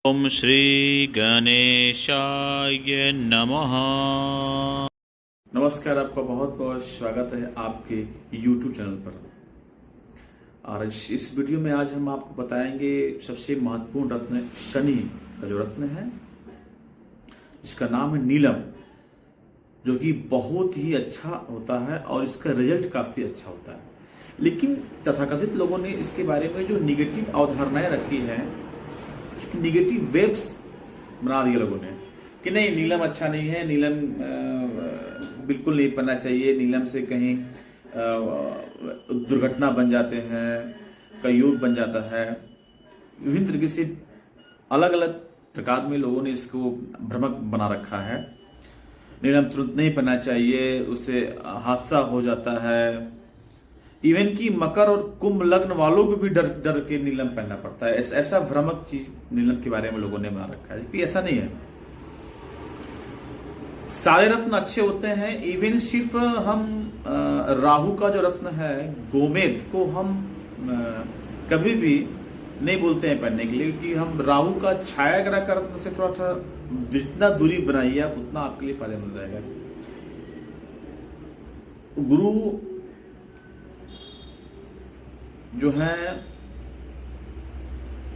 ओम श्री गणेशाय नमः। नमस्कार, आपका बहुत बहुत स्वागत है आपके YouTube चैनल पर। और इस वीडियो में आज हम आपको बताएंगे सबसे महत्वपूर्ण रत्न शनि का जो रत्न है जिसका नाम है नीलम, जो कि बहुत ही अच्छा होता है और इसका रिजल्ट काफ़ी अच्छा होता है। लेकिन तथाकथित लोगों ने इसके बारे में जो निगेटिव अवधारणाएं रखी हैं, निगेटिव वेब्स बना दिए लोगों ने कि नहीं, नीलम अच्छा नहीं है, नीलम बिल्कुल नहीं पहनना चाहिए, नीलम से कहीं दुर्घटना बन जाते हैं, कई योग बन जाता है। विभिन्न तरीके से अलग अलग प्रकार में लोगों ने इसको भ्रमक बना रखा है। नीलम तुरंत नहीं पहनना चाहिए, उससे हादसा हो जाता है। इवन कि मकर और कुंभ लग्न वालों को भी डर डर के नीलम पहनना पड़ता है। ऐसा भ्रामक चीज नीलम के बारे में लोगों ने बना रखा है कि ऐसा नहीं है। सारे रत्न अच्छे होते हैं। इवन सिर्फ हम राहु का जो रत्न है गोमेद को हम कभी भी नहीं बोलते हैं पहनने के लिए, क्योंकि हम राहु का छाया ग्रह का रत्न से थोड़ा सा जितना दूरी बनाइए आप उतना आपके लिए फायदेमंद रहेगा। गुरु जो है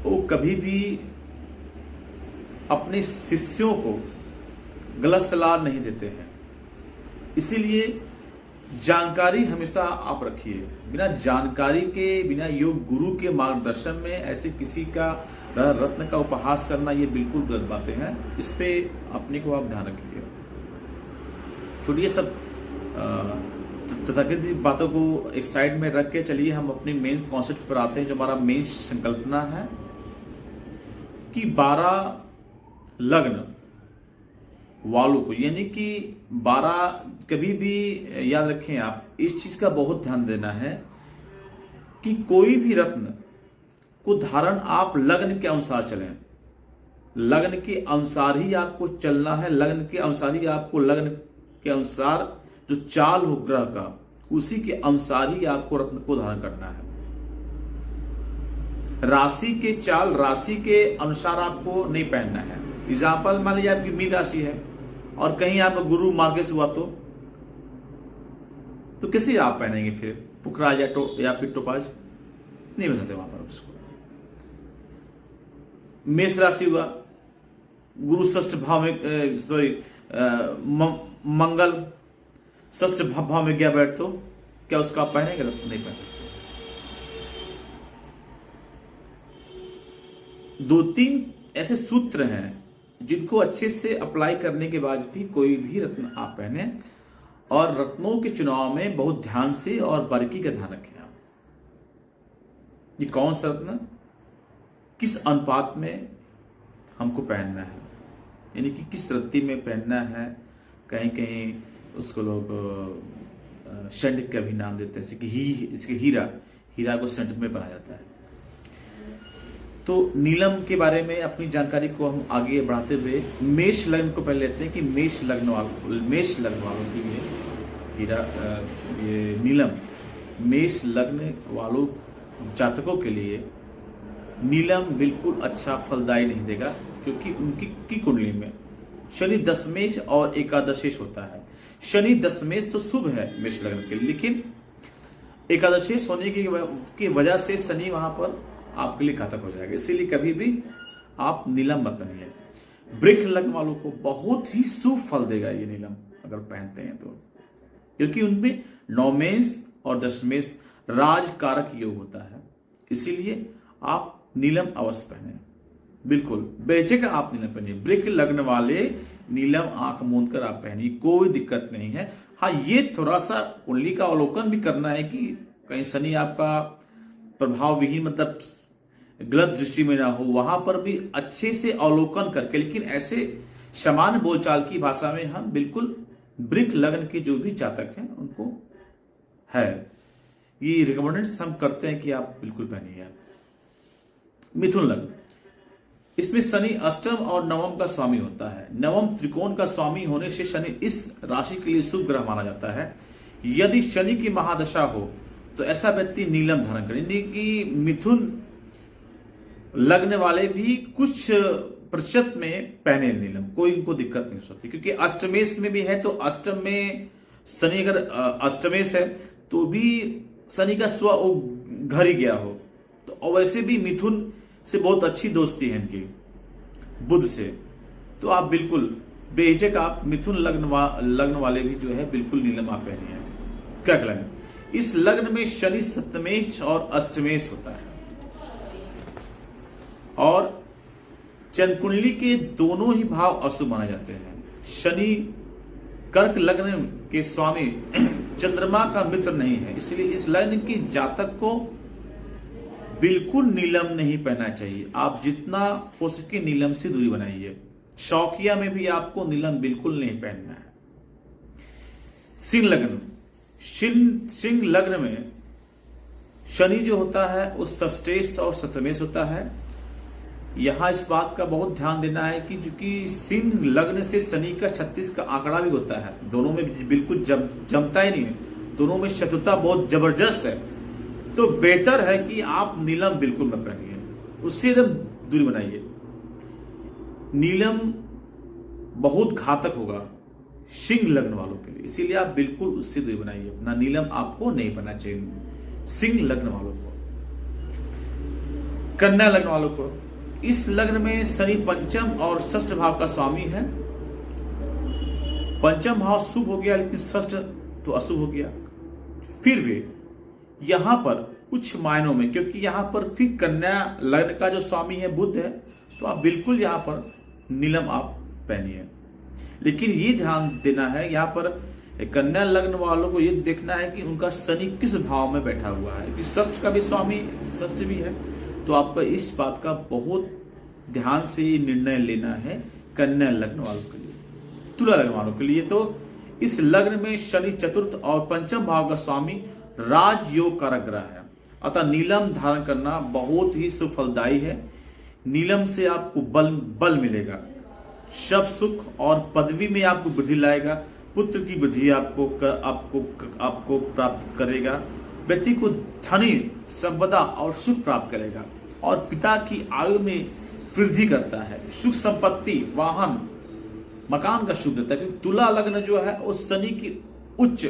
वो कभी भी अपने शिष्यों को गलत सलाह नहीं देते हैं, इसीलिए जानकारी हमेशा आप रखिए। बिना जानकारी के, बिना योग गुरु के मार्गदर्शन में ऐसे किसी का रत्न का उपहास करना ये बिल्कुल गलत बातें हैं। इस पे अपने को आप ध्यान रखिए। छोड़िए सब तथाकथित बातों को एक साइड में रख के चलिए हम अपने मेन कॉन्सेप्ट पर आते हैं। जो हमारा मेन संकल्पना है कि 12 लग्न वालों को, यानी कि 12, कभी भी याद रखें आप, इस चीज का बहुत ध्यान देना है कि कोई भी रत्न को धारण आप लग्न के अनुसार चलें। लग्न के अनुसार ही आपको चलना है। लग्न के अनुसार ही आपको, लग्न के अनुसार जो चाल हो ग्रह का, उसी के अनुसार ही आपको रत्न को धारण करना है। राशि के चाल, राशि के अनुसार आपको नहीं पहनना है। एग्जाम्पल मान लीजिए आपकी मीन राशि है और कहीं आप गुरु मार्गेश हुआ तो कैसे आप पहनेंगे फिर? पुखराज या फिर टोपाज नहीं बताते वहां पर उसको। मेष राशि हुआ, गुरु षष्ठ भाव में, सॉरी मंगल षष्ठ भाव में गया बैठ, तो क्या उसका आप पहनेंगे? नहीं पहन सकते। 2-3 ऐसे सूत्र हैं जिनको अच्छे से अप्लाई करने के बाद भी कोई भी रत्न आप पहने, और रत्नों के चुनाव में बहुत ध्यान से और बारीकी का ध्यान रखें आप। ये कौन सा रत्न किस अनुपात में हमको पहनना है, यानी कि किस रत्ती में पहनना है। कहीं कहीं उसको लोग शंड का भी नाम देते हैं, जैसे कि इसके हीरा को शंड में पढ़ा जाता है। तो नीलम के बारे में अपनी जानकारी को हम आगे बढ़ाते हुए मेष लग्न को पहले लेते हैं कि मेष लग्न वालों के लिए हीरा, ये नीलम मेष लग्न वालों जातकों के लिए नीलम बिल्कुल अच्छा फलदायी नहीं देगा, क्योंकि उनकी कुंडली में शनि दशमेश और एकादशेश होता है। शनि दशमेश तो शुभ है मेष लग्न के लिए, लेकिन एकादशेश होने की वजह से शनि वहां पर आपके लिए घातक हो जाएगा। इसीलिए कभी भी आप नीलम मत पहनिए। वृक्ष लग्न वालों को बहुत ही शुभ फल देगा ये नीलम अगर पहनते हैं तो, क्योंकि उनमें नौमेश और दशमेश राजकारक योग होता है। इसीलिए आप नीलम अवश्य पहने, बिल्कुल बेझिझक आप नीलम पहनिए। वृक्ष लग्न वाले नीलम आंख मूंद कर आप पहनिए, कोई दिक्कत नहीं है। हाँ, ये थोड़ा सा कुंडली का अवलोकन भी करना है कि कहीं शनि आपका प्रभाव विहीन, मतलब गलत दृष्टि में ना हो, वहां पर भी अच्छे से अवलोकन करके। लेकिन ऐसे सामान्य बोलचाल की भाषा में हम बिल्कुल वृक्ष लग्न के जो भी जातक हैं उनको है ये रिकमेंडेशन हम करते हैं कि आप बिल्कुल पहनिए। मिथुन लग्न, इसमें शनि अष्टम और नवम का स्वामी होता है। नवम त्रिकोण का स्वामी होने से शनि इस राशि के लिए शुभ ग्रह माना जाता है। यदि शनि की महादशा हो तो ऐसा व्यक्ति नीलम धारण करे। यानी कि मिथुन लग्न वाले भी कुछ प्रतिशत में पहने नीलम, कोई इनको दिक्कत नहीं हो सकती, क्योंकि अष्टमेश में भी है तो अष्टम में शनि अगर अष्टमेश है तो भी शनि का घर ही गया हो तो, और वैसे भी मिथुन से बहुत अच्छी दोस्ती है इनकी बुध से, तो आप बिल्कुल बेहिचक आप मिथुन लग्न वाले भी जो है बिल्कुल नीलम आप पहनिए। कर्क लग्न, इस लग्न में शनि सप्तमेश और अष्टमेश होता है और चंद्र कुंडली के दोनों ही भाव अशुभ माने जाते हैं। शनि कर्क लग्न के स्वामी चंद्रमा का मित्र नहीं है, इसलिए इस लग्न की जातक को बिल्कुल नीलम नहीं पहनना चाहिए। आप जितना हो सके नीलम से दूरी बनाइए। शौकिया में भी आपको नीलम बिल्कुल नहीं पहनना है। सिंह लग्न, सिंह लग्न में शनि जो होता है वो षष्ठेश और सप्तमेश होता है। यहां इस बात का बहुत ध्यान देना है कि चूंकि सिंह लग्न से शनि का 36 का आंकड़ा भी होता है, दोनों में बिल्कुल जमता ही नहीं है, दोनों में शत्रुता बहुत जबरदस्त है, तो बेहतर है कि आप नीलम बिल्कुल मत पहनिए, उससे एकदम दूरी बनाइए। नीलम बहुत घातक होगा सिंह लग्न वालों के लिए, इसीलिए आप बिल्कुल उससे दूरी बनाइए। अपना नीलम आपको नहीं पहनना चाहिए सिंह लग्न वालों को। कन्या लग्न वालों को, इस लग्न में शनि पंचम और षष्ठ भाव का स्वामी है। पंचम भाव शुभ हो गया लेकिन षष्ठ तो अशुभ हो गया। फिर भी यहां पर कुछ मायनों में, क्योंकि यहां पर फिर कन्या लग्न का जो स्वामी है बुध है, तो आप बिल्कुल यहां पर नीलम आप पहनिए। लेकिन ये ध्यान देना है यहां पर कन्या लग्न वालों को ये देखना है कि उनका शनि किस भाव में बैठा हुआ है, कि षष्ठ का भी स्वामी षष्ठ भी है, तो आपको इस बात का बहुत ध्यान से निर्णय लेना है कन्या लग्न वालों के लिए। तुला लग्न वालों के लिए तो इस लग्न में शनि चतुर्थ और पंचम भाव का स्वामी राजयोग कारक ग्रह है, अतः नीलम धारण करना बहुत ही सुफलदायी है। नीलम से आपको बल मिलेगा, शब सुख और पदवी में आपको वृद्धि लाएगा, पुत्र की वृद्धि आपको प्राप्त करेगा, व्यक्ति को धनी संपदा और सुख प्राप्त करेगा और पिता की आयु में वृद्धि करता है। सुख संपत्ति, वाहन, मकान का शुभ देता है, क्योंकि तुला लग्न जो है वो शनि की उच्च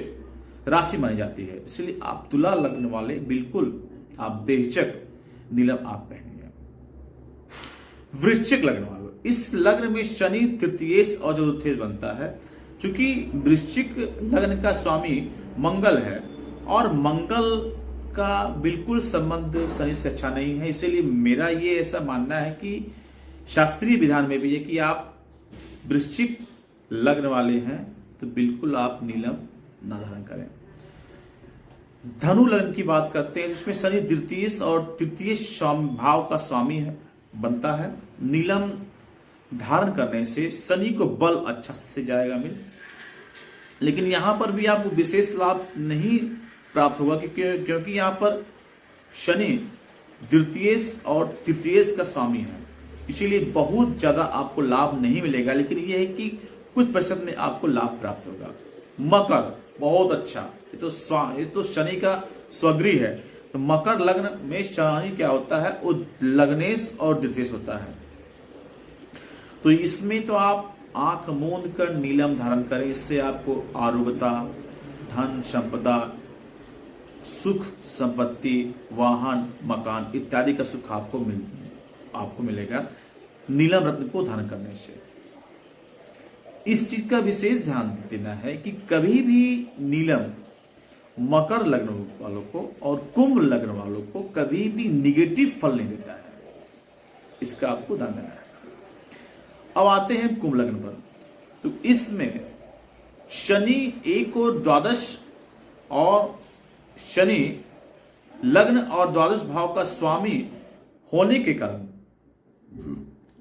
राशि मानी जाती है, इसलिए आप तुला लग्न वाले बिल्कुल आप बेहिचक नीलम आप पहनिए। वृश्चिक लग्न वालों, इस लग्न में शनि तृतीयेश और चतुर्थेश बनता है। चूंकि वृश्चिक लग्न का स्वामी मंगल है और मंगल का बिल्कुल संबंध शनि से अच्छा नहीं है, इसीलिए मेरा ये ऐसा मानना है कि शास्त्रीय विधान में भी है कि आप वृश्चिक लग्न वाले हैं तो बिल्कुल आप नीलम न धारण करें। धनु लग्न की बात करते हैं जिसमें शनि द्वितीय और तृतीय भाव का स्वामी है बनता है। नीलम धारण करने से शनि को बल अच्छा से जाएगा मिल, लेकिन यहां पर भी आपको विशेष लाभ नहीं प्राप्त होगा क्योंकि यहां पर शनि द्वितीय और तृतीय का स्वामी है, इसीलिए बहुत ज्यादा आपको लाभ नहीं मिलेगा, लेकिन यह है कि कुछ प्रतिशत में आपको लाभ प्राप्त होगा। मकर बहुत अच्छा, ये तो शनि का स्वगृह है, तो मकर लग्न में शनि क्या होता है वो लग्नेश और द्वितीय होता है, तो इसमें तो आप आंख मूंद कर नीलम धारण करें, इससे आपको आरोग्यता, धन संपदा, सुख संपत्ति, वाहन, मकान इत्यादि का सुख आपको मिलेगा नीलम रत्न को धारण करने से। इस चीज का विशेष ध्यान देना है कि कभी भी नीलम मकर लग्न वालों को और कुंभ लग्न वालों को कभी भी निगेटिव फल नहीं देता है, इसका आपको ध्यान देना है। अब आते हैं कुंभ लग्न पर, तो इसमें शनि 1 और द्वादश और शनि लग्न और द्वादश भाव का स्वामी होने के कारण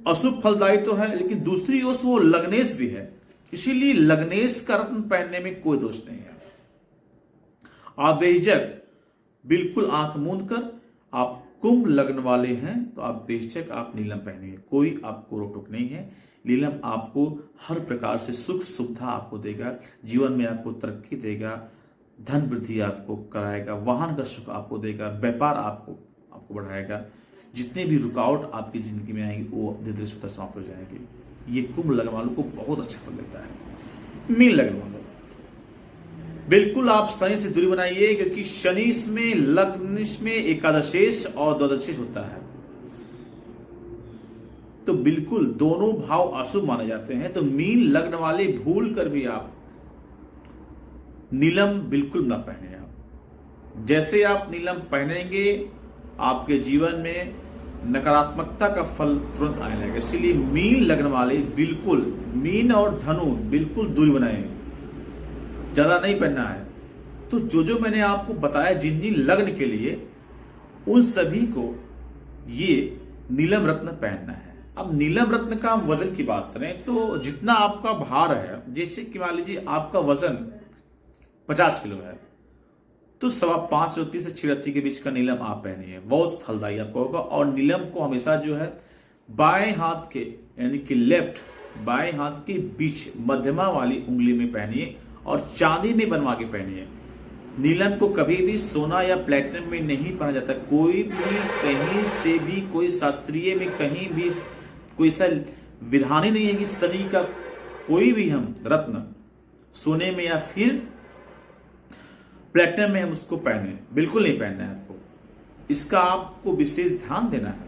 अशुभ फलदायी तो है, लेकिन दूसरी ओर वो लग्नेश भी है, इसीलिए लग्नेश का रत्न पहनने में कोई दोष नहीं है। आप बेहिचक बिल्कुल आंख मूंद कर, आप कुंभ लग्न वाले हैं तो आप बेहिचक आप नीलम पहनिए, कोई आपको रोक टोक नहीं है। नीलम आपको हर प्रकार से सुख सुविधा आपको देगा, जीवन में आपको तरक्की देगा, धन वृद्धि आपको कराएगा, वाहन का सुख आपको देगा, व्यापार आपको बढ़ाएगा, जितने भी रुकावट आपकी जिंदगी में आएंगी वो धीरे धीरे स्वतः समाप्त हो जाएगी। ये कुंभ लग्न वालों को बहुत अच्छा फल देता है। मीन लग्न वालों, बिल्कुल आप शनि से दूरी बनाइए, क्योंकि शनि में लग्न में एकादशेश और द्वादशेश होता है, तो बिल्कुल दोनों भाव अशुभ माने जाते हैं। तो मीन लग्न वाले भूल कर भी आप नीलम बिल्कुल ना पहने। आप जैसे आप नीलम पहनेंगे आपके जीवन में नकारात्मकता का फल तुरंत आने लगेगा। इसीलिए मीन लग्न वाले बिल्कुल, मीन और धनु बिल्कुल दूरी बनाए, ज्यादा नहीं पहनना है। तो जो मैंने आपको बताया जिन जिन लग्न के लिए, उन सभी को ये नीलम रत्न पहनना है। अब नीलम रत्न का हम वजन की बात करें तो जितना आपका भार है, जैसे कि मान लीजिए आपका वजन 50 किलो है, तो 5.25 रत्ती से 6 रत्ती के बीच का नीलम आप पहनिए, बहुत फलदायी आपको होगा। और नीलम को हमेशा जो है बाएं हाथ के यानी कि लेफ्ट बाएं हाथ के बीच मध्यमा वाली उंगली में पहनिए और चांदी में बनवा के पहनिए। नीलम को कभी भी सोना या प्लेटिनम में नहीं पहना जाता। कोई भी कहीं से भी कोई शास्त्रीय में कहीं भी कोई ऐसा विधान ही नहीं है कि शनि का कोई भी हम रत्न सोने में या फिर प्लेटिनम में हम उसको पहने, बिल्कुल नहीं पहनना है आपको। इसका आपको विशेष ध्यान देना है।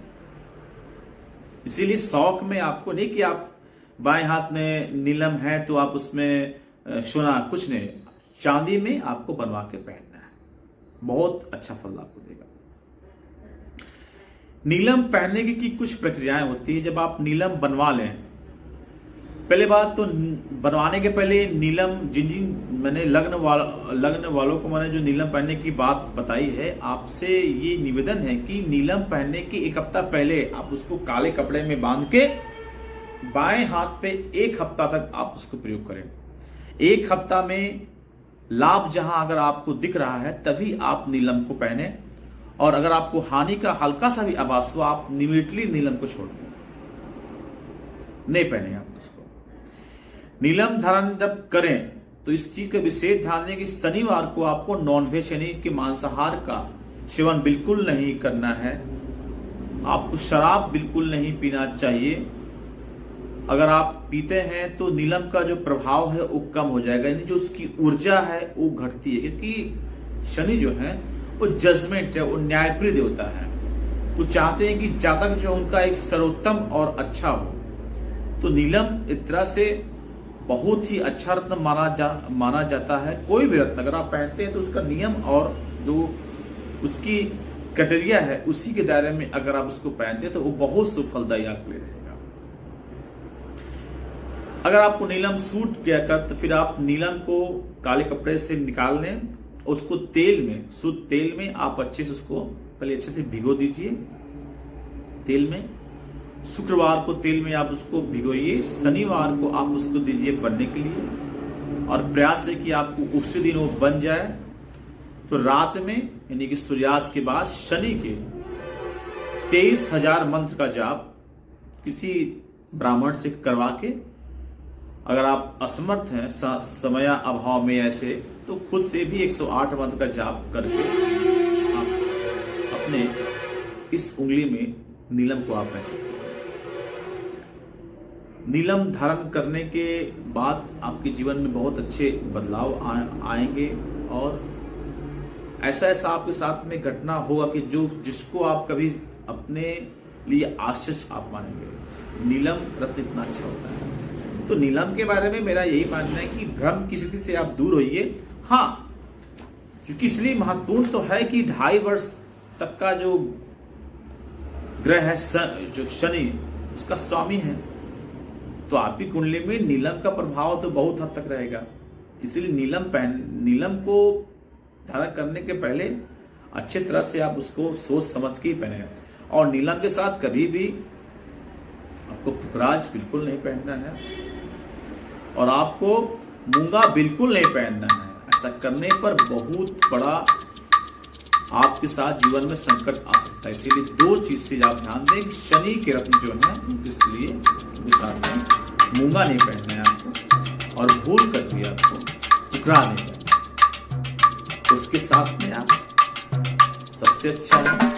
इसीलिए शौक में आपको नहीं कि आप बाएं हाथ में नीलम है तो आप उसमें सोना, कुछ नहीं, चांदी में आपको बनवा के पहनना है, बहुत अच्छा फल आपको देगा। नीलम पहनने की कुछ प्रक्रियाएं होती है। जब आप नीलम बनवा लें, पहले बात तो बनवाने के पहले नीलम जिन जिन मैंने लग्न वालों को मैंने जो नीलम पहनने की बात बताई है, आपसे ये निवेदन है कि नीलम पहनने के 1 हफ्ता पहले आप उसको काले कपड़े में बांध के बाएं हाथ पे 1 हफ्ता तक आप उसको प्रयोग करें। 1 हफ्ता में लाभ जहां अगर आपको दिख रहा है तभी आप नीलम को पहने, और अगर आपको हानि का हल्का सा भी आभास हो आप इमीडिएटली नीलम को छोड़ दें, नहीं पहने आप उसको। नीलम धारण जब करें तो इस चीज का विशेष ध्यान दें कि शनिवार को आपको नॉनवेज यानी कि मांसाहार का सेवन बिल्कुल नहीं करना है। आपको शराब बिल्कुल नहीं पीना चाहिए। अगर आप पीते हैं तो नीलम का जो प्रभाव है वो कम हो जाएगा, यानी जो उसकी ऊर्जा है वो घटती है, क्योंकि शनि जो है वो जजमेंट है, वो न्यायप्रिय देवता है। वो चाहते हैं कि जातक जो उनका एक सर्वोत्तम और अच्छा हो। तो नीलम एक तरह से बहुत ही अच्छा रत्न माना जाता है। कोई भी रत्न अगर आप पहनते हैं तो उसका नियम और जो उसकी क्राइटेरिया है उसी के दायरे में अगर आप उसको पहनते हैं तो वो बहुत सुफलदायी आपके लिए रहेगा। अगर आपको नीलम सूट किया कर तो फिर आप नीलम को काले कपड़े से निकाल लें, उसको तेल में, शुद्ध तेल में आप अच्छे से उसको पहले अच्छे से भिगो दीजिए तेल में। शुक्रवार को तेल में आप उसको भिगोइए, शनिवार को आप उसको दीजिए बनने के लिए, और प्रयास है कि आपको उसी दिन वो बन जाए। तो रात में यानी कि सूर्यास्त के बाद शनि के 23,000 मंत्र का जाप किसी ब्राह्मण से करवा के, अगर आप असमर्थ हैं समय अभाव में ऐसे, तो खुद से भी 108 मंत्र का जाप करके आप अपने इस उंगली में नीलम को आप पहन सकते हैं। नीलम धारण करने के बाद आपके जीवन में बहुत अच्छे बदलाव आएंगे, और ऐसा आपके साथ में घटना होगा कि जिसको आप कभी अपने लिए आश्चर्य आप मानेंगे। नीलम रत्न इतना अच्छा होता है। तो नीलम के बारे में मेरा यही मानना है कि भ्रम की स्थिति से आप दूर होइए। हाँ, क्योंकि इसलिए महत्वपूर्ण तो है कि 2.5 वर्ष तक का जो ग्रह है जो शनि, उसका स्वामी है, तो आपकी कुंडली में नीलम का प्रभाव तो बहुत हद तक रहेगा। इसलिए नीलम को धारण करने के पहले अच्छे तरह से आप उसको सोच समझ के ही पहने, और नीलम के साथ कभी भी आपको पुखराज बिल्कुल नहीं पहनना है, और आपको मूंगा बिल्कुल नहीं पहनना है। ऐसा करने पर बहुत बड़ा आपके साथ जीवन में संकट आ सकता है। इसीलिए 2 चीज से आप ध्यान दें, शनि के रत्न जो है उनके साथ में मूंगा नहीं पहनना है आपको, और भूल कर भी आपको टुकड़ा नहीं है। उसके साथ में आप सबसे अच्छा है